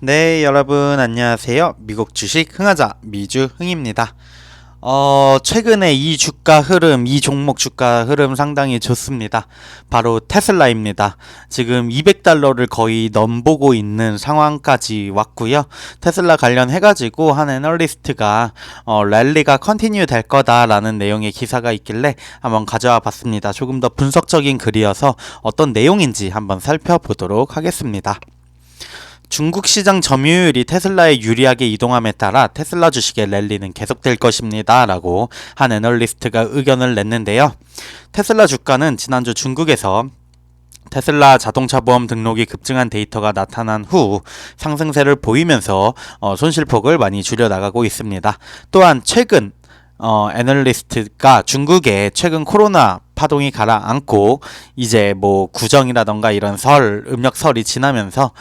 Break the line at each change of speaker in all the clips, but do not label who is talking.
네, 여러분 안녕하세요. 미국 주식 흥하자 미주흥입니다. 최근에 이 종목 주가 흐름 상당히 좋습니다. 바로 테슬라입니다. 지금 200달러를 거의 넘보고 있는 상황까지 왔고요. 테슬라 관련해가지고 한 애널리스트가 랠리가 컨티뉴 될 거다라는 내용의 기사가 있길래 한번 가져와 봤습니다. 조금 더 분석적인 글이어서 어떤 내용인지 한번 살펴보도록 하겠습니다. 중국 시장 점유율이 테슬라에 유리하게 이동함에 따라 테슬라 주식의 랠리는 계속될 것입니다. 라고 한 애널리스트가 의견을 냈는데요. 테슬라 주가는 지난주 중국에서 테슬라 자동차 보험 등록이 급증한 데이터가 나타난 후 상승세를 보이면서 손실폭을 많이 줄여나가고 있습니다. 또한 최근 애널리스트가 중국의 최근 코로나 파동이 가라앉고 이제 뭐 구정이라던가 이런 음력설이 지나면서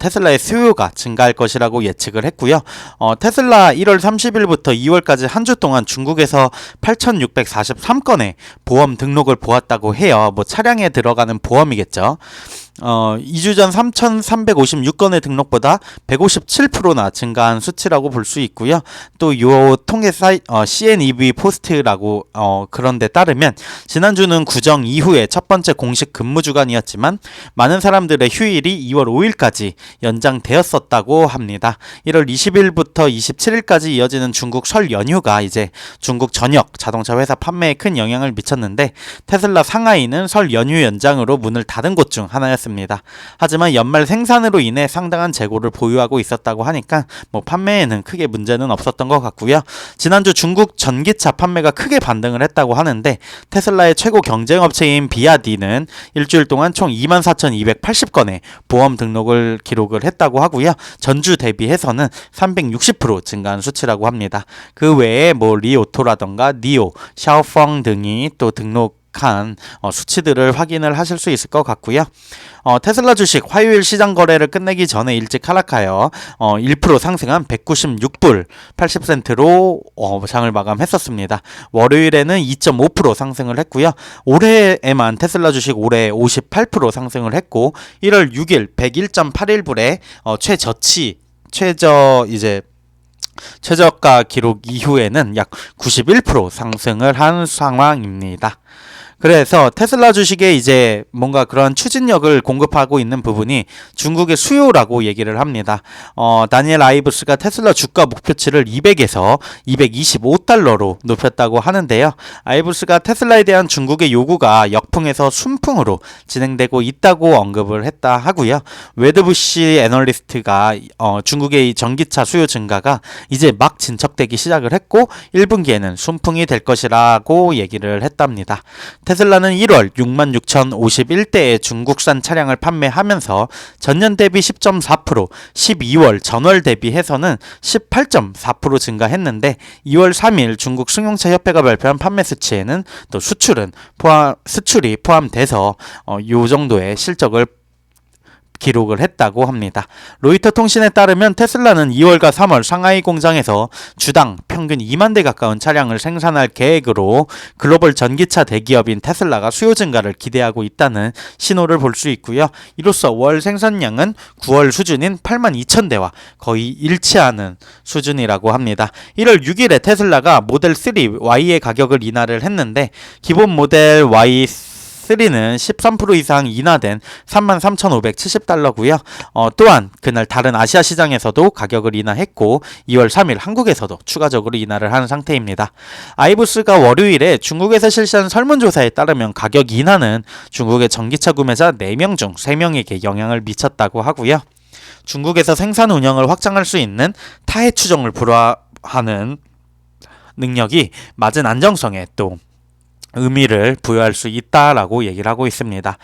테슬라의 수요가 증가할 것이라고 예측을 했고요. 테슬라 1월 30일부터 2월까지 한 주 동안 중국에서 8,643건의 보험 등록을 보았다고 해요. 뭐 차량에 들어가는 보험이겠죠. 2주 전 3,356건의 등록보다 157%나 증가한 수치라고 볼 수 있고요. 또 요 통계 CNEV 포스트라고 그런 데 따르면 지난주는 구정 이후에 첫 번째 공식 근무 주간이었지만 많은 사람들의 휴일이 2월 5일까지 연장되었었다고 합니다. 1월 20일부터 27일까지 이어지는 중국 설 연휴가 이제 중국 전역 자동차 회사 판매에 큰 영향을 미쳤는데 테슬라 상하이는 설 연휴 연장으로 문을 닫은 곳 중 하나였습니다. 하지만 연말 생산으로 인해 상당한 재고를 보유하고 있었다고 하니까 뭐 판매에는 크게 문제는 없었던 것 같고요. 지난주 중국 전기차 판매가 크게 반등을 했다고 하는데 테슬라의 최고 경쟁업체인 비아디는 일주일 동안 총 24,280건의 보험 등록을 기록을 했다고 하고요. 전주 대비해서는 360% 증가한 수치라고 합니다. 그 외에 뭐 리오토라던가 니오, 샤오펑 등이 또 등록한 수치들을 확인을 하실 수 있을 것 같고요. 테슬라 주식 화요일 시장 거래를 끝내기 전에 일찍 하락하여 1% 상승한 196불 80센트로 장을 마감했었습니다. 월요일에는 2.5% 상승을 했고요. 올해에만 테슬라 주식 올해 58% 상승을 했고 1월 6일 101.81불에 최저가 기록 이후에는 약 91% 상승을 한 상황입니다. 그래서 테슬라 주식에 이제 뭔가 그런 추진력을 공급하고 있는 부분이 중국의 수요라고 얘기를 합니다. 다니엘 아이브스가 테슬라 주가 목표치를 200에서 225달러로 높였다고 하는데요. 아이브스가 테슬라에 대한 중국의 요구가 역풍에서 순풍으로 진행되고 있다고 언급을 했다 하고요. 웨드부시 애널리스트가 중국의 이 전기차 수요 증가가 이제 막 진척되기 시작을 했고 1분기에는 순풍이 될 것이라고 얘기를 했답니다. 테슬라는 1월 66,051대의 중국산 차량을 판매하면서 전년 대비 10.4%, 12월 전월 대비해서는 18.4% 증가했는데 2월 3일 중국 승용차 협회가 발표한 판매 수치에는 또 수출이 포함돼서 요 정도의 실적을 기록을 했다고 합니다. 로이터 통신에 따르면 테슬라는 2월과 3월 상하이 공장에서 주당 평균 2만 대 가까운 차량을 생산할 계획으로 글로벌 전기차 대기업인 테슬라가 수요 증가를 기대하고 있다는 신호를 볼 수 있고요. 이로써 월 생산량은 9월 수준인 8만 2천 대와 거의 일치하는 수준이라고 합니다. 1월 6일에 테슬라가 모델 3 Y의 가격을 인하를 했는데 기본 모델 Y 3는 13% 이상 인하된 33,570달러고요. 또한 그날 다른 아시아 시장에서도 가격을 인하했고 2월 3일 한국에서도 추가적으로 인하를 한 상태입니다. 아이브스가 월요일에 중국에서 실시한 설문조사에 따르면 가격 인하는 중국의 전기차 구매자 4명 중 3명에게 영향을 미쳤다고 하고요. 중국에서 생산 운영을 확장할 수 있는 타해 추정을 불허하는 능력이 맞은 안정성에 또 의미를 부여할 수 있다라고 얘기를 하고 있습니다.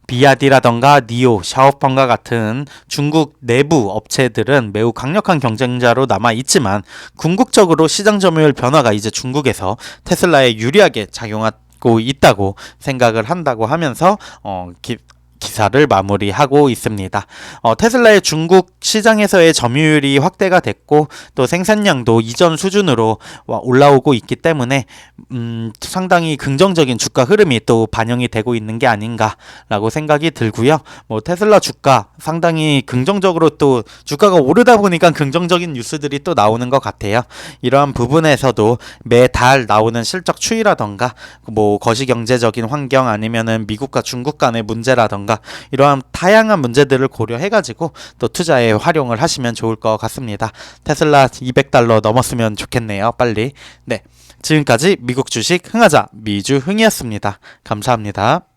비아디라던가 니오, 샤오펑과 같은 중국 내부 업체들은 매우 강력한 경쟁자로 남아 있지만 궁극적으로 시장 점유율 변화가 이제 중국에서 테슬라에 유리하게 작용하고 있다고 생각을 한다고 하면서 기사를 마무리하고 있습니다. 테슬라의 중국 시장에서의 점유율이 확대가 됐고 또 생산량도 이전 수준으로 올라오고 있기 때문에 상당히 긍정적인 주가 흐름이 또 반영이 되고 있는 게 아닌가라고 생각이 들고요. 뭐 테슬라 주가 상당히 긍정적으로 또 주가가 오르다 보니까 긍정적인 뉴스들이 또 나오는 것 같아요. 이러한 부분에서도 매달 나오는 실적 추이라던가 뭐 거시경제적인 환경 아니면은 미국과 중국 간의 문제라던가 이러한 다양한 문제들을 고려해가지고 또 투자에 활용을 하시면 좋을 것 같습니다. 테슬라 200달러 넘었으면 좋겠네요. 빨리. 네, 지금까지 미국 주식 흥하자 미주흥이었습니다. 감사합니다.